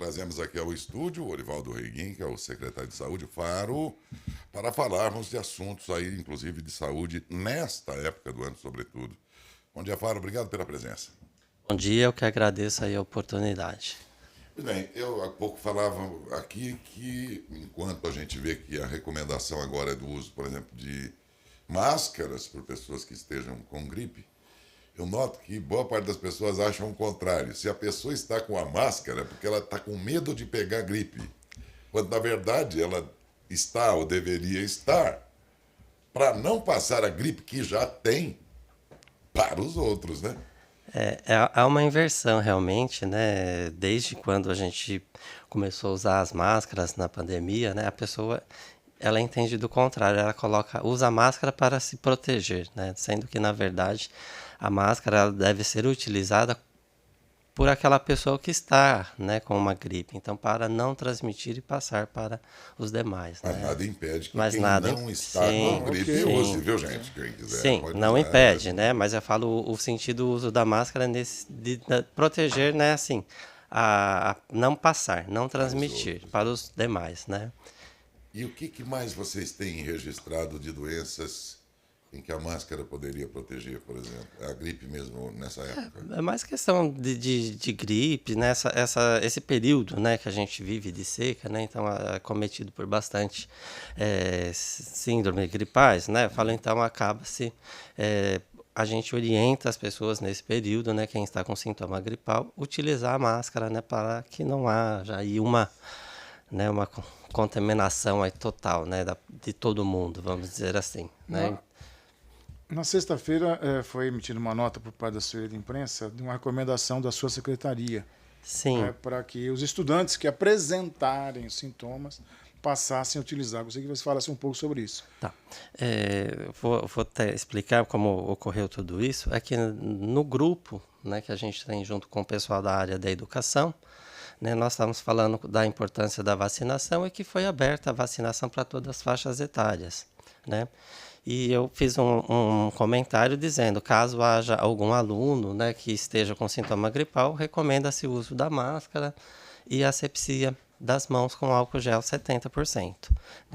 trazemos aqui ao estúdio o Orivaldo Reguim, que é o secretário de Saúde, Faro, para falarmos de assuntos aí, inclusive de saúde, nesta época do ano, sobretudo. Bom dia, Faro. Obrigado pela presença. Bom dia, eu que agradeço aí a oportunidade. Bem, eu há pouco falava aqui que, enquanto a gente vê que a recomendação agora é do uso, por exemplo, de máscaras por pessoas que estejam com gripe, eu noto que boa parte das pessoas acham o contrário. Se a pessoa está com a máscara é porque ela está com medo de pegar gripe, quando na verdade ela está ou deveria estar para não passar a gripe que já tem para os outros, né? Há uma inversão realmente, né? Desde quando a gente começou a usar as máscaras na pandemia, né? A pessoa ela entende do contrário, ela usa a máscara para se proteger, né? Sendo que na verdade a máscara ela deve ser utilizada por aquela pessoa que está, né, com uma gripe, então para não transmitir e passar para os demais. Mas né? nada impede que Mas quem nada, não está sim, com gripe sim. use, viu, gente? Quem quiser Sim, pode não usar. impede, né? Mas eu falo o sentido do uso da máscara de proteger, né? Assim, a não passar, não transmitir outros. para os demais, né? E o que mais vocês têm registrado de doenças em que a máscara poderia proteger, por exemplo? A gripe mesmo nessa época? É mais questão de gripe, né? Esse período, né, que a gente vive de seca, né? Então, é cometido por bastante síndrome gripais, né? Eu falo, então, acaba-se... a gente orienta as pessoas nesse período, né, quem está com sintoma gripal, utilizar a máscara, né, para que não haja aí uma contaminação aí total, né, de todo mundo, vamos dizer assim, né? Na sexta-feira foi emitida uma nota por parte da assessoria de imprensa de uma recomendação da sua secretaria. Sim. Para que os estudantes que apresentarem os sintomas passassem a utilizar. Gostaria que você falasse um pouco sobre isso. Tá. Vou até explicar como ocorreu tudo isso. É que no grupo, né, que a gente tem junto com o pessoal da área da educação, né, nós estamos falando da importância da vacinação e que foi aberta a vacinação para todas as faixas etárias, né? E eu fiz um comentário dizendo, caso haja algum aluno, né, que esteja com sintoma gripal, recomenda-se o uso da máscara e asepsia das mãos com álcool gel 70%.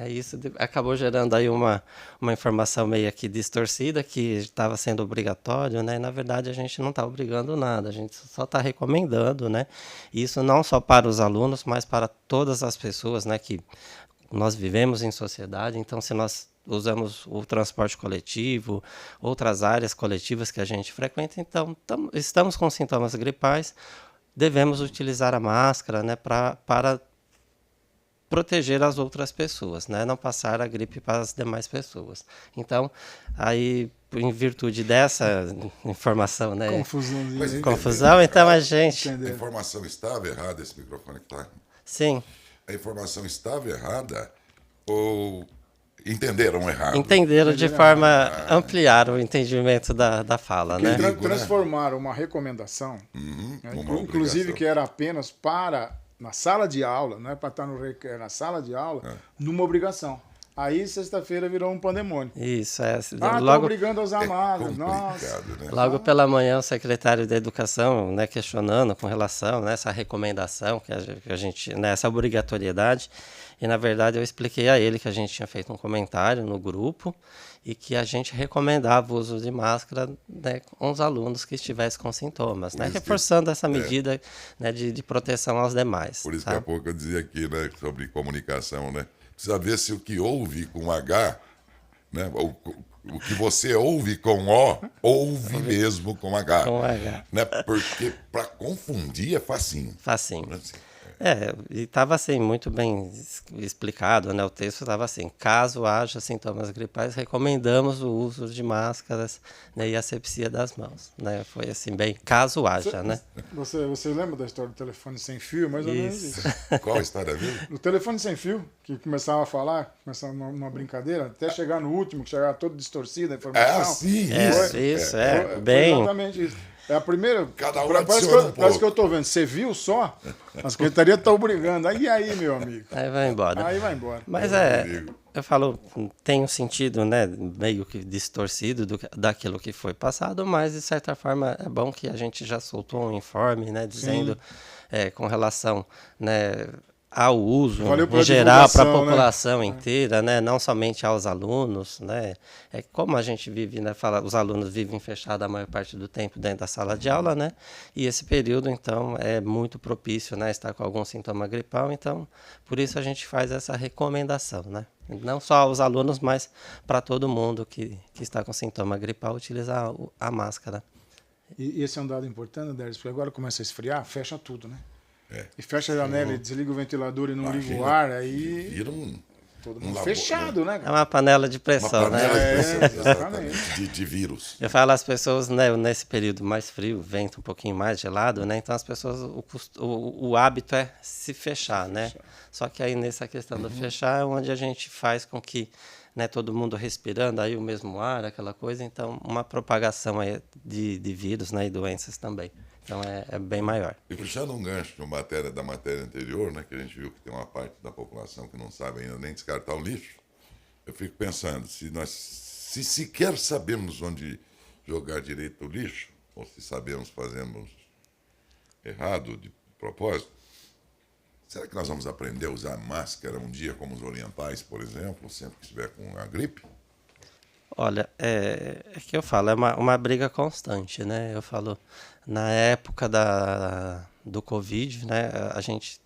Isso acabou gerando aí uma informação meio aqui distorcida, que estava sendo obrigatório, né? E, na verdade, a gente não está obrigando nada, a gente só está recomendando, né? Isso não só para os alunos, mas para todas as pessoas, né, que nós vivemos em sociedade. Então, se nós usamos o transporte coletivo, outras áreas coletivas que a gente frequenta, então estamos com sintomas gripais, devemos utilizar a máscara, né, para proteger as outras pessoas, né, não passar a gripe para as demais pessoas. Então, aí, em virtude dessa informação, né, confusão, então a gente... A informação estava errada, esse microfone que está? Sim. A informação estava errada ou... Entenderam errado. Entenderam de forma ampliar o entendimento da fala, né? Transformaram uma recomendação, inclusive que era apenas para na sala de aula, não é para estar na sala de aula, numa obrigação. Aí, sexta-feira, virou um pandemônio. Isso, logo obrigando a usar máscara. Nossa. Né? Logo pela manhã, o secretário da Educação, né, questionando com relação a essa recomendação, que a gente, né, essa obrigatoriedade. E, na verdade, eu expliquei a ele que a gente tinha feito um comentário no grupo e que a gente recomendava o uso de máscara, né, com os alunos que estivessem com sintomas, né, reforçando essa medida né, de proteção aos demais. Por isso que há pouco eu dizia aqui, né, sobre comunicação, né? Precisa ver se o que ouve com H, né, o que você ouve com O, ouve mesmo com H. Com H. Né? Porque para confundir é facinho. Facinho. Né? E estava assim, muito bem explicado, né? O texto estava assim, caso haja sintomas gripais, recomendamos o uso de máscaras, né, e asepsia das mãos, né? Foi assim, bem, caso haja, né? Você lembra da história do telefone sem fio? Mais ou menos isso. Qual a história dele? O telefone sem fio, que começava a falar, começava numa brincadeira, até chegar no último, que chegava todo distorcido a informação. Sim, isso. Bem... Exatamente isso. É a primeira. Cada um parece que eu tô vendo. Você viu só? A secretaria tá obrigando. Aí, meu amigo. Aí vai embora. Aí vai embora. Mas Eu falo, tem um sentido, né, meio que distorcido daquilo que foi passado, mas de certa forma é bom que a gente já soltou um informe, né, dizendo com relação, né, ao uso em geral para a população inteira, né, não somente aos alunos, né, como a gente vive, né, os alunos vivem fechados a maior parte do tempo dentro da sala de aula, né, e esse período então é muito propício, né, estar com algum sintoma gripal, então por isso a gente faz essa recomendação, né. Não só aos alunos, mas para todo mundo que está com sintoma gripal, utilizar a máscara. E esse é um dado importante, Déris, porque agora começa a esfriar, fecha tudo, né? E fecha a janela e desliga o ventilador e não liga o ar, aí... Vira todo mundo fechado, né? É uma panela de pressão, uma panela de pressão, exatamente. De vírus. Eu falo às pessoas, né, nesse período mais frio, vento um pouquinho mais gelado, né? Então as pessoas, o hábito é se fechar, né? Só que aí nessa questão do fechar é onde a gente faz com que, né, todo mundo respirando aí o mesmo ar, aquela coisa, então uma propagação aí de vírus, né, e doenças também. Então é bem maior. E puxando um gancho da matéria anterior, né, que a gente viu que tem uma parte da população que não sabe ainda nem descartar o lixo, eu fico pensando, se sequer sabemos onde jogar direito o lixo, ou se sabemos fazemos errado de propósito, será que nós vamos aprender a usar máscara um dia como os orientais, por exemplo, sempre que estiver com a gripe? Olha, é que eu falo, é uma briga constante, né? Eu falo, na época do Covid, né, a gente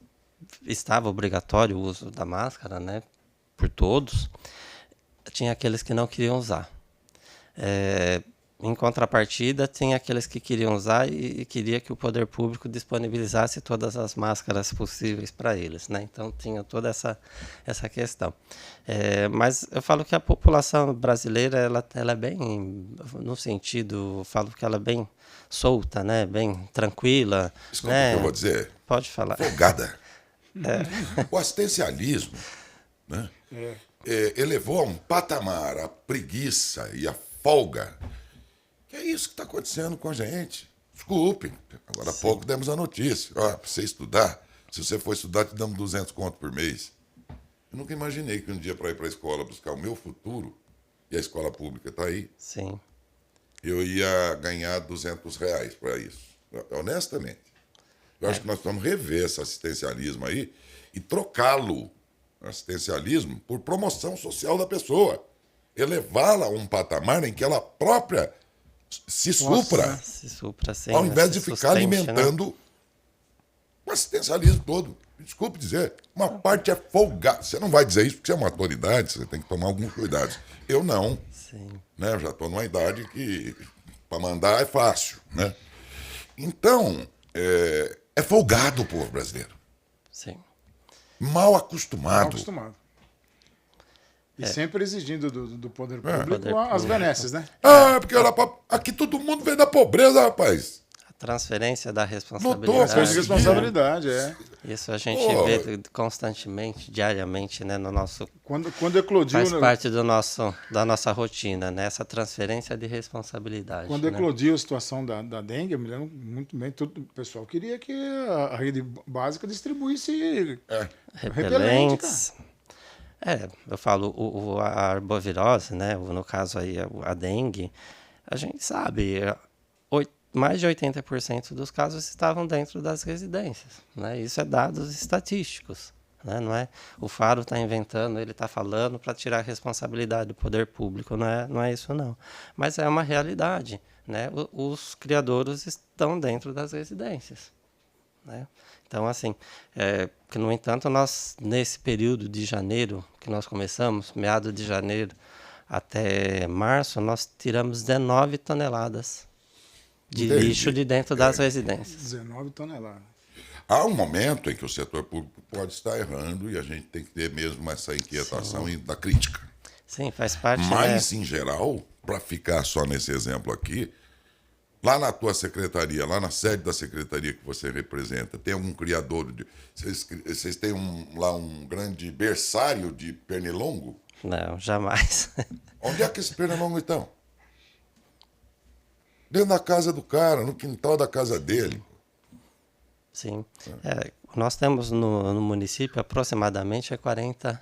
estava obrigatório o uso da máscara, né, por todos. Tinha aqueles que não queriam usar. Em contrapartida, tem aqueles que queriam usar e queria que o poder público disponibilizasse todas as máscaras possíveis para eles, né? Então tinha toda essa questão. Mas eu falo que a população brasileira ela é bem, no sentido, falo que ela é bem solta, né? Bem tranquila. Desculpa, né? o que eu vou dizer. Pode falar. Folgada. O assistencialismo, né? Elevou a um patamar a preguiça e a folga. É isso que está acontecendo com a gente. Desculpe, agora há pouco demos a notícia. Para você estudar, se você for estudar, te damos 200 conto por mês. Eu nunca imaginei que um dia para ir para a escola buscar o meu futuro, e a escola pública está aí, Sim. eu ia ganhar R$200 para isso. Honestamente. Eu acho que nós vamos rever esse assistencialismo aí e trocá-lo, assistencialismo, por promoção social da pessoa. Elevá-la a um patamar em que ela própria se supra, sim, ao invés de ficar alimentando, né, o assistencialismo todo. Desculpe dizer, uma parte é folgada. Você não vai dizer isso porque você é uma autoridade, você tem que tomar alguns cuidados. Eu não. Sim. Né? Eu já estou numa idade que para mandar é fácil. Né? Então, é folgado o povo brasileiro. Sim. Mal acostumado. Mal acostumado. E sempre exigindo do poder público as benesses, né? Porque aqui todo mundo vem da pobreza, rapaz. A transferência da responsabilidade. Transferência de responsabilidade, Isso a gente vê constantemente, diariamente, né, no nosso... Quando eclodiu... Faz parte da nossa rotina, né? Essa transferência de responsabilidade. Quando eclodiu a situação da dengue, eu me lembro muito bem, o pessoal queria que a rede básica distribuísse repelentes. Eu falo, a arbovirose, né? No caso aí, a dengue, a gente sabe, mais de 80% dos casos estavam dentro das residências, né? Isso é dados estatísticos, né? Não é o Faro está inventando, ele está falando para tirar a responsabilidade do poder público, não é isso não. Mas é uma realidade, né? Os criadouros estão dentro das residências, né? Então, assim, que no entanto, nós, nesse período de janeiro, que nós começamos, meados de janeiro até março, nós tiramos 19 toneladas de lixo de dentro das residências. 19 toneladas. Há um momento em que o setor público pode estar errando e a gente tem que ter mesmo essa inquietação e da crítica. Sim, faz parte. Mas, em geral, para ficar só nesse exemplo aqui, lá na tua secretaria, lá na sede da secretaria que você representa, tem algum criador de... Vocês têm lá um grande berçário de pernilongo? Não, jamais. Onde é que esses pernilongos estão? Dentro da casa do cara, no quintal da casa dele. Sim. Nós temos no município aproximadamente 40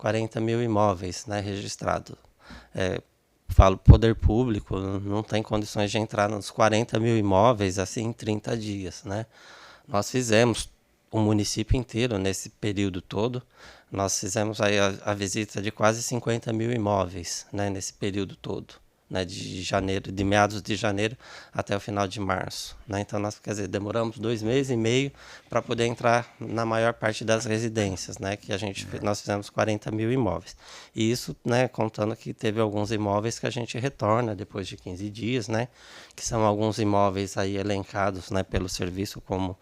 40 mil imóveis, né, registrados. Falo poder público, não tem condições de entrar nos 40 mil imóveis assim em 30 dias, né? Nós fizemos o município inteiro nesse período todo. Nós fizemos aí a visita de quase 50 mil imóveis, né, nesse período todo, né, de meados de janeiro até o final de março, né? Então nós, quer dizer, demoramos 2 meses e meio para poder entrar na maior parte das residências, né, que nós fizemos 40 mil imóveis. E isso, né, contando que teve alguns imóveis que a gente retorna depois de 15 dias, né, que são alguns imóveis aí elencados, né, pelo serviço como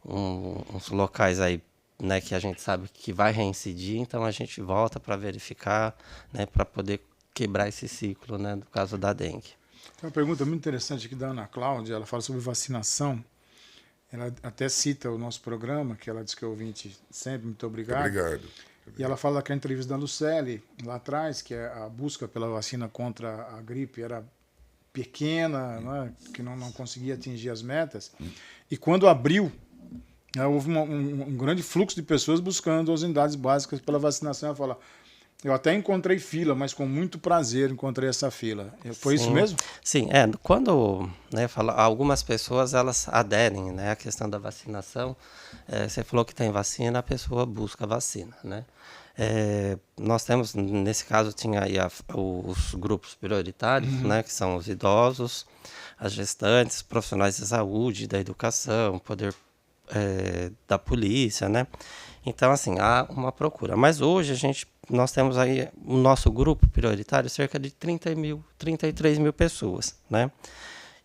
uns locais aí, né, que a gente sabe que vai reincidir, então a gente volta para verificar, né, para poder quebrar esse ciclo, né, no caso da dengue. Tem uma pergunta muito interessante aqui da Ana Cláudia, ela fala sobre vacinação. Ela até cita o nosso programa, que ela diz que é ouvinte sempre, muito obrigado. Obrigado. E ela fala daquela entrevista da Lucely, lá atrás, que a busca pela vacina contra a gripe era pequena, né, que não conseguia atingir as metas. E quando abriu, houve um grande fluxo de pessoas buscando as unidades básicas pela vacinação. Ela fala, eu até encontrei fila, mas com muito prazer encontrei essa fila. Foi isso mesmo? Sim, quando, né, algumas pessoas elas aderem, né, à questão da vacinação. Você falou que tem vacina, a pessoa busca a vacina, né? Nós temos, nesse caso, tinha aí os grupos prioritários, né, que são os idosos, as gestantes, profissionais de saúde, da educação, poder da polícia, né? Então, assim, há uma procura. Mas hoje nós temos aí o nosso grupo prioritário cerca de 33 mil pessoas, né?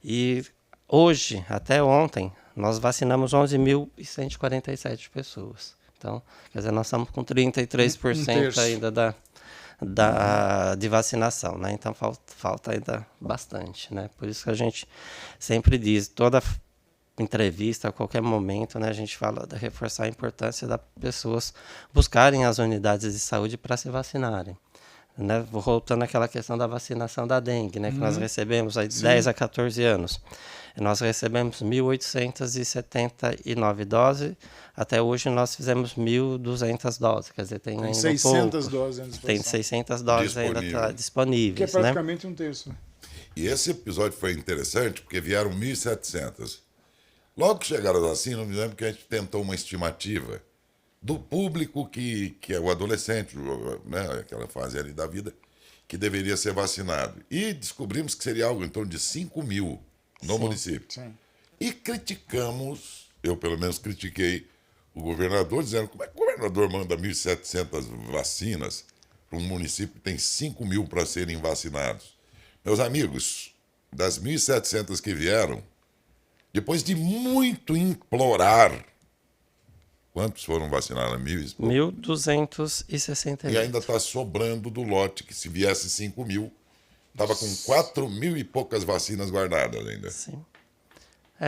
E hoje, até ontem, nós vacinamos 11.147 pessoas. Então, quer dizer, nós estamos com 33% ainda de vacinação, né? Então, falta ainda bastante, né? Por isso que a gente sempre diz, toda entrevista, a qualquer momento, né, a gente fala de reforçar a importância das pessoas buscarem as unidades de saúde para se vacinarem. Né? Voltando àquela questão da vacinação da dengue, né, que nós recebemos aí de 10 a 14 anos. Nós recebemos 1.879 doses, até hoje nós fizemos 1.200 doses, quer dizer, tem ainda 600 doses ainda. Tem 600 doses ainda disponíveis. Que é praticamente, né, um terço. E esse episódio foi interessante porque vieram 1.700. Logo que chegaram as vacinas, eu me lembro que a gente tentou uma estimativa do público que é o adolescente, né, aquela fase ali da vida, que deveria ser vacinado. E descobrimos que seria algo em torno de 5 mil no município. Sim. E criticamos, eu pelo menos critiquei o governador, dizendo como é que o governador manda 1.700 vacinas para um município que tem 5 mil para serem vacinados. Meus amigos, das 1.700 que vieram, depois de muito implorar, quantos foram vacinados? 1.268. E ainda está sobrando do lote, que se viesse 5 mil, estava com 4 mil e poucas vacinas guardadas ainda. Sim.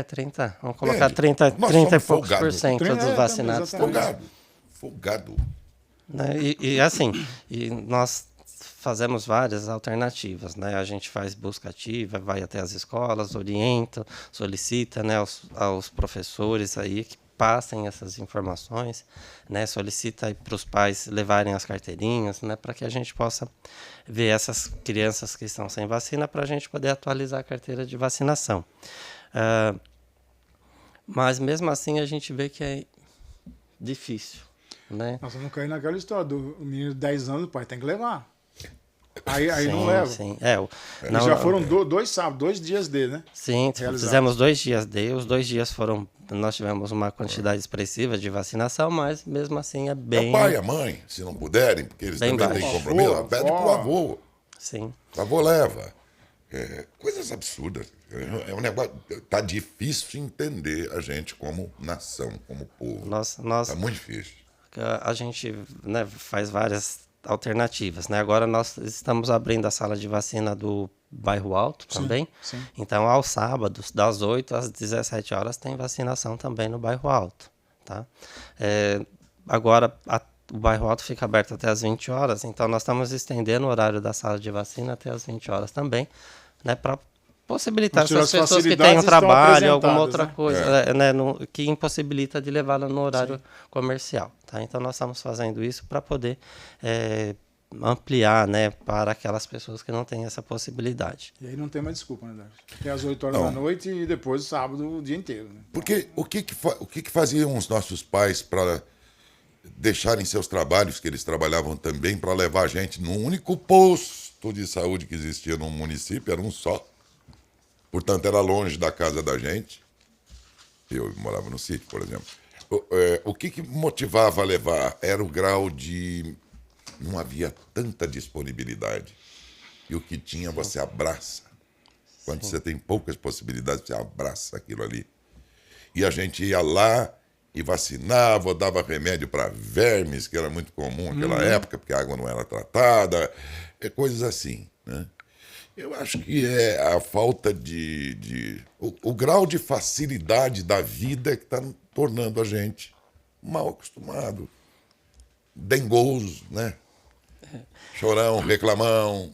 30, vamos colocar 30 e poucos por cento dos vacinados. Folgado. Né? E assim, nós fazemos várias alternativas, né? A gente faz busca ativa, vai até as escolas, orienta, solicita, né, aos professores aí que passem essas informações, né? Solicita para os pais levarem as carteirinhas, né, para que a gente possa ver essas crianças que estão sem vacina, para a gente poder atualizar a carteira de vacinação. Mas mesmo assim a gente vê que é difícil, né? Nós vamos cair naquela história do menino de 10 anos, o pai tem que levar. Aí sim, não leva. Sim. Já foram 2 sábados, 2 dias dele, né? Sim, fizemos 2 dias dele. Os 2 dias nós tivemos uma quantidade expressiva de vacinação, mas mesmo assim é bem... O pai e a mãe, se não puderem, porque eles também têm compromisso, pede pro avô. Sim. O avô leva. Coisas absurdas. É um negócio... Tá difícil entender a gente como nação, como povo. Tá muito difícil. A gente, né, faz várias alternativas, né? Agora nós estamos abrindo a sala de vacina do Bairro Alto também. Sim. Então, aos sábados, das 8 às 17 horas, tem vacinação também no Bairro Alto. Tá? Agora, o Bairro Alto fica aberto até às 20 horas, então nós estamos estendendo o horário da sala de vacina até às 20 horas também, né, para possibilitar Tirar essas as pessoas que facilidades têm um estão trabalho, alguma apresentadas, outra né? coisa, né, que impossibilita de levá-la no horário comercial. Tá? Então, nós estamos fazendo isso para poder ampliar, né, para aquelas pessoas que não têm essa possibilidade. E aí não tem mais desculpa, né, Dário? Tem às 8 horas da noite e depois sábado o dia inteiro. Né? Porque o que faziam os nossos pais para deixarem seus trabalhos, que eles trabalhavam também, para levar a gente num único posto de saúde que existia no município, era um só. Portanto, era longe da casa da gente. Eu morava no sítio, por exemplo. O que motivava a levar era o grau de... Não havia tanta disponibilidade. E o que tinha, você abraça. Quando você tem poucas possibilidades, você abraça aquilo ali. E a gente ia lá e vacinava, dava remédio para vermes, que era muito comum naquela época, porque a água não era tratada, coisas assim, né? Eu acho que é a falta o grau de facilidade da vida que está tornando a gente mal acostumado. Dengoso, né? Chorão, reclamão.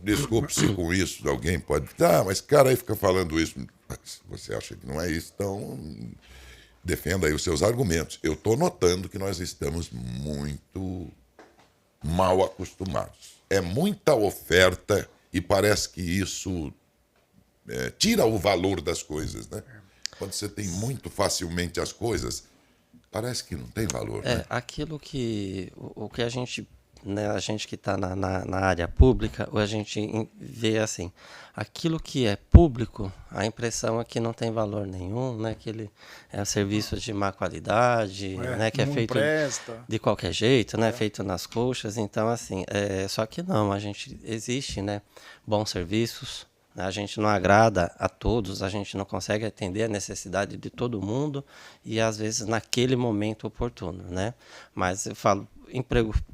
Desculpe-se com isso, alguém pode... mas cara aí fica falando isso. Mas você acha que não é isso, então defenda aí os seus argumentos. Eu estou notando que nós estamos muito mal acostumados. É muita oferta e parece que isso tira o valor das coisas, né? Quando você tem muito facilmente as coisas, parece que não tem valor, né? Aquilo que... O que a gente... Né, a gente que está na área pública, a gente vê assim, aquilo que é público, a impressão é que não tem valor nenhum, né, que ele é um serviço de má qualidade, né, que é feito de qualquer jeito, né, feito nas coxas. Então, assim, só que não, existe, né, bons serviços, né, a gente não agrada a todos, a gente não consegue atender a necessidade de todo mundo e, às vezes, naquele momento oportuno, né, mas eu falo,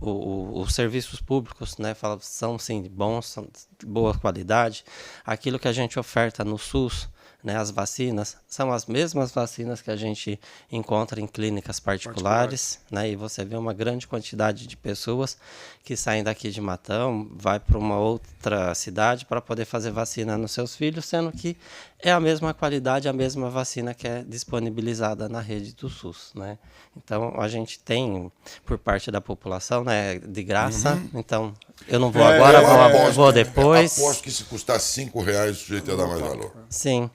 os serviços públicos, né, são sim bons, são de boa qualidade. Aquilo que a gente oferta no SUS, né, as vacinas, são as mesmas vacinas que a gente encontra em clínicas particulares, né, e você vê uma grande quantidade de pessoas que saem daqui de Matão, vai para uma outra cidade para poder fazer vacina nos seus filhos, sendo que é a mesma qualidade, a mesma vacina que é disponibilizada na rede do SUS, né? Então, a gente tem, por parte da população, né, de graça. Então, eu não vou agora, vou depois. Aposto que se custasse R$5, o sujeito ia dar mais valor. Sim.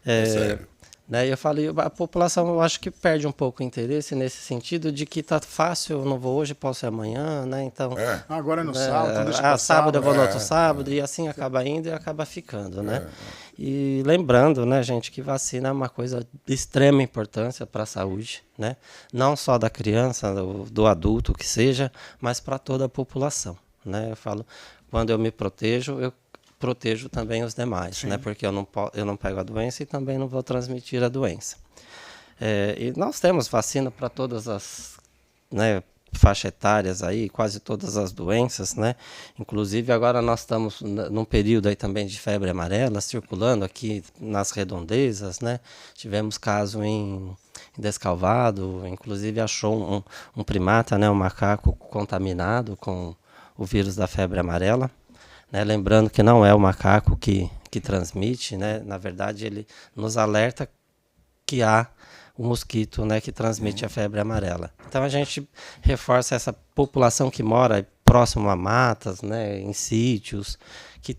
Sério. Né, eu falei, a população, eu acho que perde um pouco o interesse nesse sentido de que tá fácil, eu não vou hoje, posso ir amanhã, né? Então, agora é no sábado, deixa sábado eu vou no outro sábado, e assim acaba indo e acaba ficando, né? E lembrando, né, gente, que vacina é uma coisa de extrema importância para a saúde, né? Não só da criança, do adulto, que seja, mas para toda a população, né? Eu falo, quando eu me protejo, eu protejo também os demais, né? Porque eu não pego a doença e também não vou transmitir a doença. E nós temos vacina para todas as, né, faixas etárias aí, quase todas as doenças, né? Inclusive agora nós estamos num período aí também de febre amarela circulando aqui nas redondezas, né? Tivemos caso em Descalvado, inclusive achou um primata, né, um macaco contaminado com o vírus da febre amarela. Né, lembrando que não é o macaco que transmite, né? Na verdade, ele nos alerta que há um mosquito, né, que transmite a febre amarela. Então, a gente reforça essa população que mora próximo a matas, né, em sítios, que,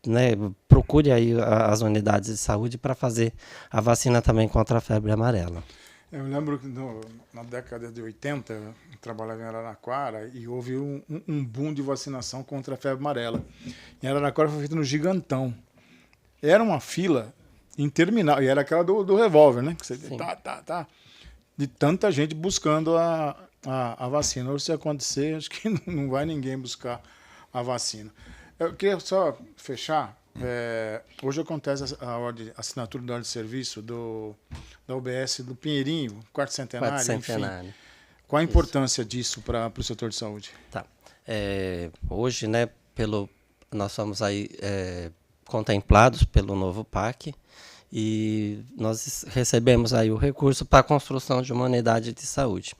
né, procure aí as unidades de saúde para fazer a vacina também contra a febre amarela. Eu lembro que na década de 80, eu trabalhava em Araraquara e houve um boom de vacinação contra a febre amarela. Em Araraquara foi feito no Gigantão. Era uma fila interminável, e era aquela do revólver, né? Que você de tanta gente buscando a vacina. Hoje, se acontecer, acho que não vai ninguém buscar a vacina. Eu queria só fechar. Hoje acontece a assinatura da ordem de serviço da UBS do Pinheirinho, quarto centenário. Enfim. Qual a importância disso para o setor de saúde? Tá. Hoje, né, nós somos aí contemplados pelo novo PAC e nós recebemos aí o recurso para a construção de uma unidade de saúde.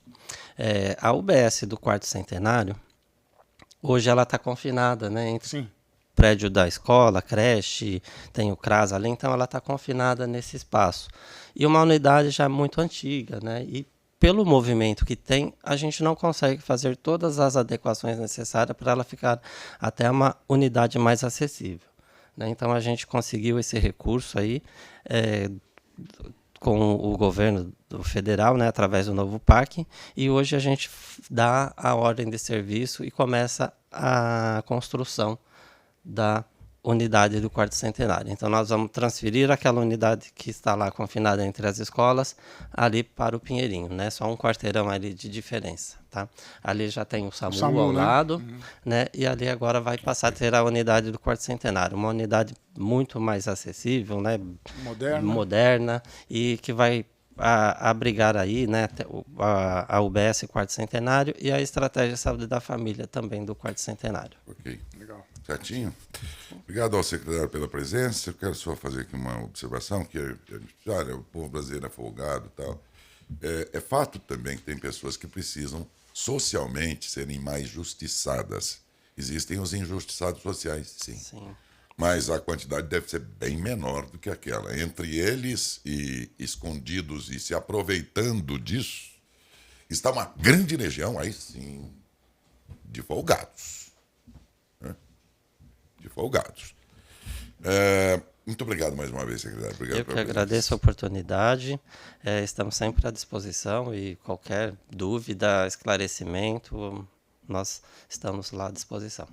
A UBS do quarto centenário, hoje ela está confinada, né, entre prédio da escola, creche, tem o CRAS ali, então ela está confinada nesse espaço. E uma unidade já muito antiga, né? E pelo movimento que tem, a gente não consegue fazer todas as adequações necessárias para ela ficar até uma unidade mais acessível, né? Então a gente conseguiu esse recurso aí com o governo federal, né, através do novo PAC, e hoje a gente dá a ordem de serviço e começa a construção da unidade do quarto centenário. Então nós vamos transferir aquela unidade que está lá confinada entre as escolas ali para o Pinheirinho, né? Só um quarteirão ali de diferença, tá? Ali já tem o SAMU ao lado, né? E ali agora vai passar a ter a unidade do quarto centenário, uma unidade muito mais acessível, né? Moderna e que vai abrigar aí, né, a UBS quarto centenário e a estratégia de saúde da família também do quarto centenário. Ok, legal. Certinho? Obrigado ao secretário pela presença. Eu quero só fazer aqui uma observação, que olha, o povo brasileiro é folgado e tal. É fato também que tem pessoas que precisam socialmente serem mais justiçadas. Existem os injustiçados sociais, sim. Mas a quantidade deve ser bem menor do que aquela. Entre eles, e escondidos e se aproveitando disso, está uma grande legião, aí sim, de folgados. De folgados. Muito obrigado mais uma vez, secretário. Obrigado. Eu que agradeço a oportunidade. Estamos sempre à disposição e qualquer dúvida, esclarecimento, nós estamos lá à disposição.